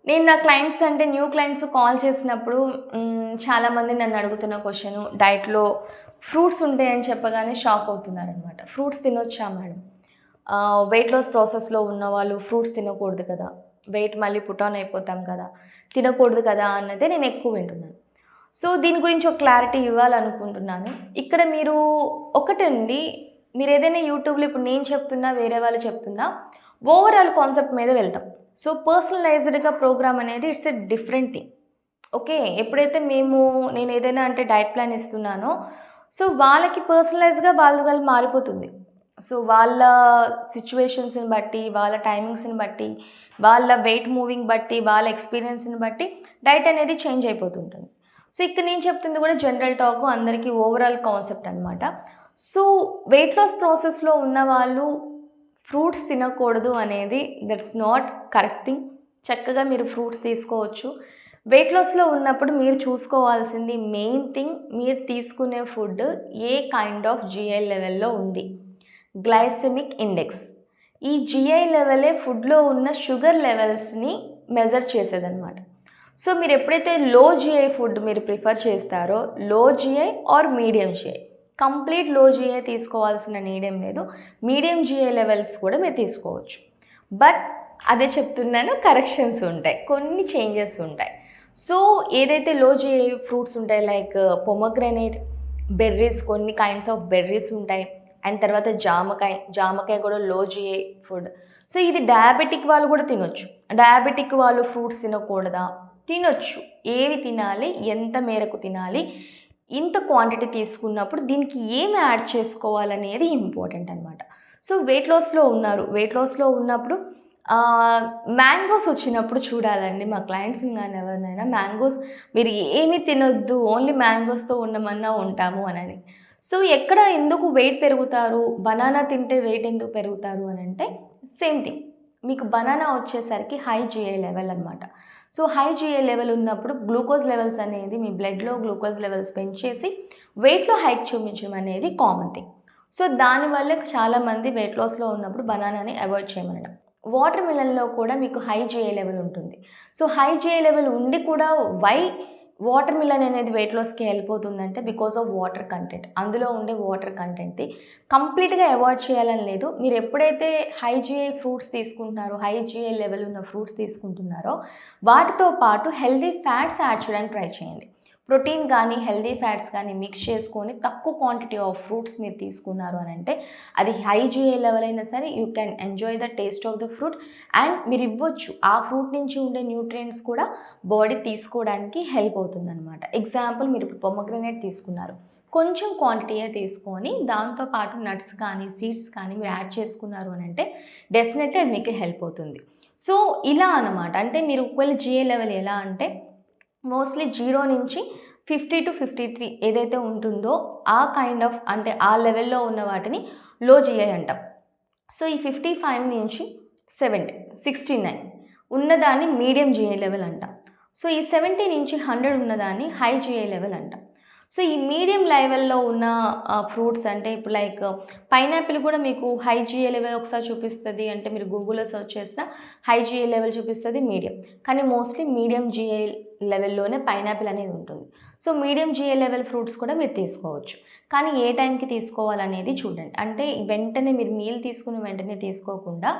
నేను నా క్లయింట్స్ అంటే న్యూ క్లయింట్స్ కాల్ చేసినప్పుడు చాలామంది నన్ను అడుగుతున్న క్వెషను డైట్‌లో ఫ్రూట్స్ ఉంటాయని చెప్పగానే షాక్ అవుతున్నారనమాట. ఫ్రూట్స్ తినొచ్చా మేడం? వెయిట్ లాస్ ప్రాసెస్‌లో ఉన్నవాళ్ళు ఫ్రూట్స్ తినకూడదు కదా! వెయిట్ మళ్ళీ పుట్ ఆన్ అయిపోతాం కదా! తినకూడదు కదా! అన్నదే నేను ఎక్కువ వింటున్నాను. సో, దీని గురించి ఒక క్లారిటీ ఇవ్వాలనుకుంటున్నాను. ఇక్కడ మీరు ఒకటండి, మీరేదైనా యూట్యూబ్‌లో ఇప్పుడు నేను చెప్తున్నా, వేరే వాళ్ళు చెప్తున్నా, ఓవరాల్ కాన్సెప్ట్ మీద వెళ్తాం. సో, పర్సనలైజ్డ్‌గా ప్రోగ్రామ్ అనేది it's a different thing. Okay. ఎప్పుడైతే నేనేదైనా అంటే డైట్ ప్లాన్ ఇస్తున్నానో, సో, వాళ్ళకి పర్సనలైజ్డ్‌గా వాళ్ళు మారిపోతుంది. సో, వాళ్ళ సిట్యుయేషన్స్‌ని బట్టి, వాళ్ళ టైమింగ్స్‌ని బట్టి, వాళ్ళ వెయిట్ మూవింగ్ బట్టి, వాళ్ళ ఎక్స్‌పీరియన్స్‌ని బట్టి డైట్ అనేది చేంజ్ అయిపోతుంటుంది. సో, ఇక్కడ నేను చెప్తుంది కూడా జనరల్ టాకు అందరికీ ఓవరాల్ కాన్సెప్ట్ అనమాట. సో, వెయిట్ లాస్ ప్రాసెస్‌లో ఉన్నవాళ్ళు ఫ్రూట్స్ తినకూడదు అనేది దట్స్ నాట్ కరెక్ట్ థింగ్. చక్కగా మీరు ఫ్రూట్స్ తీసుకోవచ్చు. వెయిట్ లాస్‌లో ఉన్నప్పుడు మీరు చూసుకోవాల్సింది మెయిన్ థింగ్, మీరు తీసుకునే food A kind of GI లెవెల్‌లో ఉంది. Glycemic index. ఈ జీఐ లెవెలే ఫుడ్‌లో ఉన్న షుగర్ లెవెల్స్‌ని మెజర్ చేసేదనమాట. సో, మీరు ఎప్పుడైతే లో జీఐ ఫుడ్ మీరు ప్రిఫర్ చేస్తారో, లో GI are medium GI. Complete లో జీఐ తీసుకోవాల్సిన నీడ్ ఏం లేదు. మీడియం జీఐ లెవెల్స్ కూడా మీరు తీసుకోవచ్చు. బట్ అదే చెప్తున్నాను, కరెక్షన్స్ ఉంటాయి. కొన్ని చేంజెస్ ఉంటాయి. సో, ఏదైతే లో జీఐ ఫ్రూట్స్ ఉంటాయి లైక్ పొమోగ్రనేట్, బెర్రీస్, కొన్ని కైండ్స్ ఆఫ్ బెర్రీస్ ఉంటాయి. అండ్ తర్వాత జామకాయ కూడా లో జీఐ ఫుడ్. సో, ఇది డయాబెటిక్ వాళ్ళు కూడా తినొచ్చు. డయాబెటిక్ వాళ్ళు ఫ్రూట్స్ తినకూడదా? తినొచ్చు. ఏవి తినాలి? ఎంత మేరకు తినాలి? ఇంత క్వాంటిటీ తీసుకున్నప్పుడు దీనికి ఏమి యాడ్ చేసుకోవాలనేది ఇంపార్టెంట్ అనమాట. సో, వెయిట్ లాస్‌లో ఉన్నారు. వెయిట్ లాస్‌లో ఉన్నప్పుడు మ్యాంగోస్ వచ్చినప్పుడు చూడాలండి మా క్లయింట్స్‌ని గాని ఎవరినైనా, మ్యాంగోస్ మీరు ఏమి తినొద్దు, ఓన్లీ మ్యాంగోస్‌తో ఉండమన్నా ఉంటాము అనని. సో, ఎందుకు వెయిట్ పెరుగుతారు, బనానా తింటే వెయిట్ ఎందుకు పెరుగుతారు అనంటే సేమ్ థింగ్. మీకు బనానా వచ్చేసరికి హై జీఐ లెవెల్ అనమాట. సో, హై జీఐ లెవెల్ ఉన్నప్పుడు గ్లూకోజ్ లెవెల్స్ అనేది మీ బ్లడ్‌లో గ్లూకోజ్ లెవెల్స్ పెంచేసి వెయిట్‌లో హైక్ చూపించడం అనేది కామన్ థింగ్. సో, దానివల్ల చాలామంది వెయిట్ లాస్‌లో ఉన్నప్పుడు బనానాని అవాయిడ్ చేయమనడం. వాటర్ మిలన్‌లో కూడా మీకు హై జీఐ లెవెల్ ఉంటుంది. సో, హై జీఐ లెవెల్ ఉండి కూడా వై వాటర్ మిలన్ అనేది వెయిట్ లాస్‌కి వెళ్ళిపోతుందంటే బికాస్ ఆఫ్ వాటర్ కంటెంట్. అందులో ఉండే వాటర్ కంటెంట్‌ది కంప్లీట్‌గా అవాయిడ్ చేయాలని లేదు. మీరు ఎప్పుడైతే హై జీఐ ఫ్రూట్స్ తీసుకుంటున్నారో, హై జీఐ లెవెల్ ఉన్న ఫ్రూట్స్ తీసుకుంటున్నారో, వాటితో పాటు హెల్తీ ఫ్యాట్స్ యాడ్ చేయడానికి ట్రై చేయండి. ప్రోటీన్ కానీ, హెల్తీ ఫ్యాట్స్ కానీ మిక్స్ చేసుకొని తక్కువ క్వాంటిటీ ఆఫ్ ఫ్రూట్స్ మీరు తీసుకున్నారు అనంటే, అది హై జీఐ లెవెల్ అయినా సరే you can enjoy the taste of the fruit. And మీరు ఇవ్వచ్చు. ఆ ఫ్రూట్ నుంచి ఉండే న్యూట్రియంట్స్ కూడా బాడీ తీసుకోవడానికి హెల్ప్ అవుతుందనమాట. ఎగ్జాంపుల్, మీరు ఇప్పుడు పొమోగ్రనేట్ తీసుకున్నారు. కొంచెం క్వాంటిటీయే తీసుకొని దాంతో పాటు నట్స్ కానీ, సీడ్స్ కానీ మీరు యాడ్ చేసుకున్నారు అనంటే డెఫినెట్‌లీ అది మీకు హెల్ప్ అవుతుంది. సో, ఇలా అనమాట. అంటే మీరు ఒకవేళ జీఐ లెవెల్ ఎలా అంటే మోస్ట్‌లీ 0 నుంచి 50-53 ఏదైతే ఉంటుందో ఆ కైండ్ ఆఫ్, అంటే ఆ లెవెల్‌లో ఉన్న వాటిని లో జీఐ అంటాం. సో, ఈ 55 నుంచి 70, 69 ఉన్నదాన్ని మీడియం జీఐ లెవెల్ అంటాం. సో, ఈ 70 నుంచి 100 ఉన్నదాన్ని హై జీఐ లెవెల్ అంటాం. సో, ఈ మీడియం లెవెల్‌లో ఉన్న ఫ్రూట్స్ అంటే ఇప్పుడు లైక్ పైనాపిల్ కూడా మీకు హై జీఐ లెవెల్ ఒకసారి చూపిస్తది. అంటే మీరు గూగుల్‌లో సెర్చ్ చేసినా హై జీఐ లెవెల్ చూపిస్తది, మీడియం. కానీ మోస్ట్‌లీ మీడియం జీఐ లెవెల్‌లోనే పైనాపిల్ అనేది ఉంటుంది. So, medium GI level fruits కూడా మీరు తీసుకోవచ్చు. కానీ ఏ టైంకి తీసుకోవాలనేది చూడండి. అంటే వెంటనే మీరు మీల్ తీసుకున్న వెంటనే తీసుకోకుండా,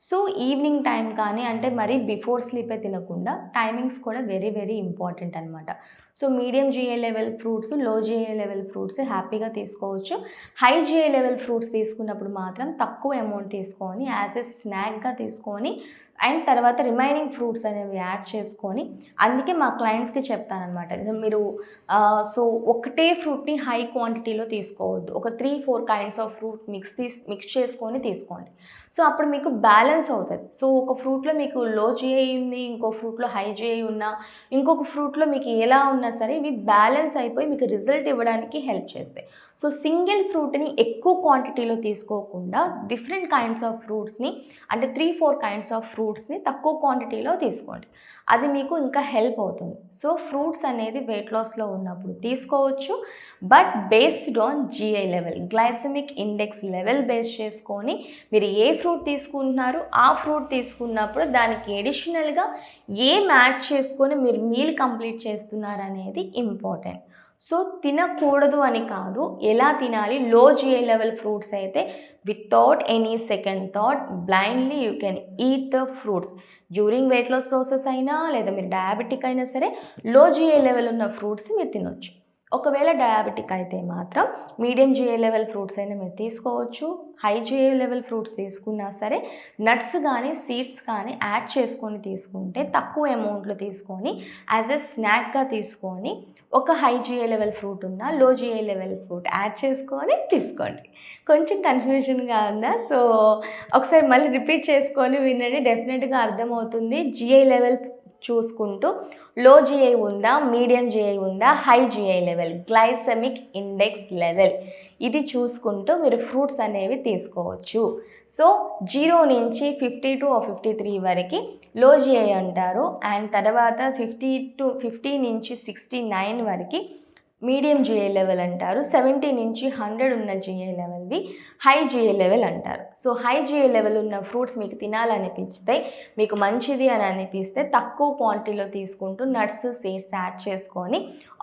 సో, ఈవినింగ్ టైం కానీ, అంటే మరీ బిఫోర్ స్లీపే తినకుండా టైమింగ్స్ కూడా వెరీ వెరీ ఇంపార్టెంట్ అనమాట. So, medium GI level fruits, లో జీఐ లెవెల్ ఫ్రూట్స్ హ్యాపీగా తీసుకోవచ్చు. హై జీఐ లెవెల్ ఫ్రూట్స్ తీసుకున్నప్పుడు మాత్రం తక్కువ అమౌంట్ తీసుకొని యాజ్ ఎ స్నాక్‌గా తీసుకొని అండ్ తర్వాత రిమైనింగ్ ఫ్రూట్స్ అనేవి యాడ్ చేసుకొని, అందుకే మా క్లయింట్స్‌కి చెప్తాననమాట. మీరు సో, ఒకటే ఫ్రూట్‌ని హై క్వాంటిటీలో తీసుకోవద్దు. ఒక 3, 4 కైండ్స్ ఆఫ్ ఫ్రూట్ మిక్స్ చేసుకొని తీసుకోండి. సో, అప్పుడు మీకు బ్యాలెన్స్ అవుతది. సో, ఒక ఫ్రూట్‌లో మీకు లో జీఐ ఉంది, ఇంకో ఫ్రూట్‌లో హై జీఐ ఉన్నా, ఇంకొక ఫ్రూట్‌లో మీకు ఎలా ఉన్నా సరే ఇవి బ్యాలెన్స్ అయిపోయి మీకు రిజల్ట్ ఇవ్వడానికి హెల్ప్ చేస్తాయి. సో సింగిల్ ఫ్రూట్ని ఎక్కువ క్వాంటిటీలో తీసుకోకుండా డిఫరెంట్ కైండ్స్ ఆఫ్ ఫ్రూట్స్ని అంటే 3-4 కైండ్స్ ఆఫ్ ఫ్రూట్స్ని తక్కువ క్వాంటిటీలో తీసుకోండి. అది మీకు ఇంకా హెల్ప్ అవుతుంది. సో ఫ్రూట్స్ అనేది వెయిట్ లాస్లో ఉన్నప్పుడు తీసుకోవచ్చు, but based on GI level, glycemic index level base చేసుకొని మీరు ఏ ఫ్రూట్ తీసుకుంటున్నారో ఆ ఫ్రూట్ తీసుకున్నప్పుడు దానికి ఎడిషనల్గా ఏం యాడ్ చేసుకొని మీరు మీల్ కంప్లీట్ చేస్తున్నారు అనేది ఇంపార్టెంట్. సో తినకూడదు అని కాదు, ఎలా తినాలి. లో GI లెవెల్ ఫ్రూట్స్ అయితే without any second thought blindly you can eat the fruits. During weight loss process అయినా లేదా మీరు డయాబెటిక్ అయినా సరే లో GI లెవెల్ ఉన్న ఫ్రూట్స్ మీరు తినొచ్చు. ఒకవేళ డయాబెటిక్ అయితే మాత్రం మీడియం GI లెవెల్ ఫ్రూట్స్ అయినా మీరు తీసుకోవచ్చు. హై GI లెవెల్ ఫ్రూట్స్ తీసుకున్నా సరే నట్స్ కానీ సీడ్స్ కానీ యాడ్ చేసుకొని తీసుకుంటే తక్కువ అమౌంట్లో తీసుకొని యాజ్ ఎ స్నాక్గా తీసుకొని ఒక హై GI లెవెల్ ఫ్రూట్ ఉన్న లో GI లెవెల్ ఫ్రూట్ యాడ్ చేసుకొని తీసుకోండి. కొంచెం కన్ఫ్యూజన్గా ఉందా? సో ఒకసారి మళ్ళీ రిపీట్ చేసుకొని వినండి, డెఫినెట్గా అర్థమవుతుంది. GI లెవెల్ చూసుకుంటూ లో GI ఉందా, మీడియం GI ఉందా, high GI level, glycemic index level, ఇది చూసుకుంటూ మీరు ఫ్రూట్స్ అనేవి తీసుకోవచ్చు. సో 0 నుంచి 50 to 53 వరకు లో GI అంటారు, అండ్ తర్వాత 50 నుంచి 69 వరకు మీడియం GI లెవెల్ అంటారు. 70 నుంచి 100 ఉన్న GI లెవెల్వి హై GI లెవెల్ అంటారు. సో హై GI లెవెల్ ఉన్న ఫ్రూట్స్ మీకు తినాలనిపిస్తే, మీకు మంచిది అని అనిపిస్తే తక్కువ క్వాంటిటీలో తీసుకుంటూ నట్స్ సీడ్స్ యాడ్ చేసుకొని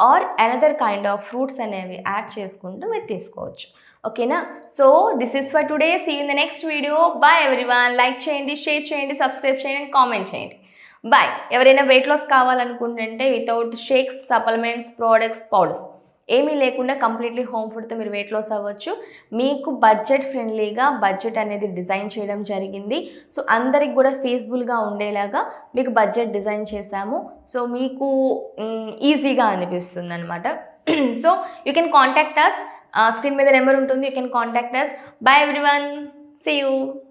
or another kind of fruits అనేవి యాడ్ చేసుకుంటూ మీరు తీసుకోవచ్చు. ఓకేనా? So this is for today. See you in the next video. Bye everyone. Like చేయండి, షేర్ చేయండి, సబ్స్క్రైబ్ చేయండి, కామెంట్ చేయండి. బాయ్. ఎవరైనా వెయిట్ లాస్ కావాలనుకుంటుంటే without shakes, supplements, products, powders ఏమీ లేకుండా కంప్లీట్లీ హోమ్ ఫుడ్తో మీరు వెయిట్ లాస్ అవ్వచ్చు. మీకు బడ్జెట్ ఫ్రెండ్లీగా బడ్జెట్ అనేది డిజైన్ చేయడం జరిగింది. సో అందరికి కూడా ఫీజిబుల్గా ఉండేలాగా మీకు బడ్జెట్ డిజైన్ చేశాము. సో మీకు ఈజీగా అనిపిస్తుంది అనమాట. So you can contact us. Screen మీద నెంబర్ ఉంటుంది, you can contact us. Bye everyone. See you.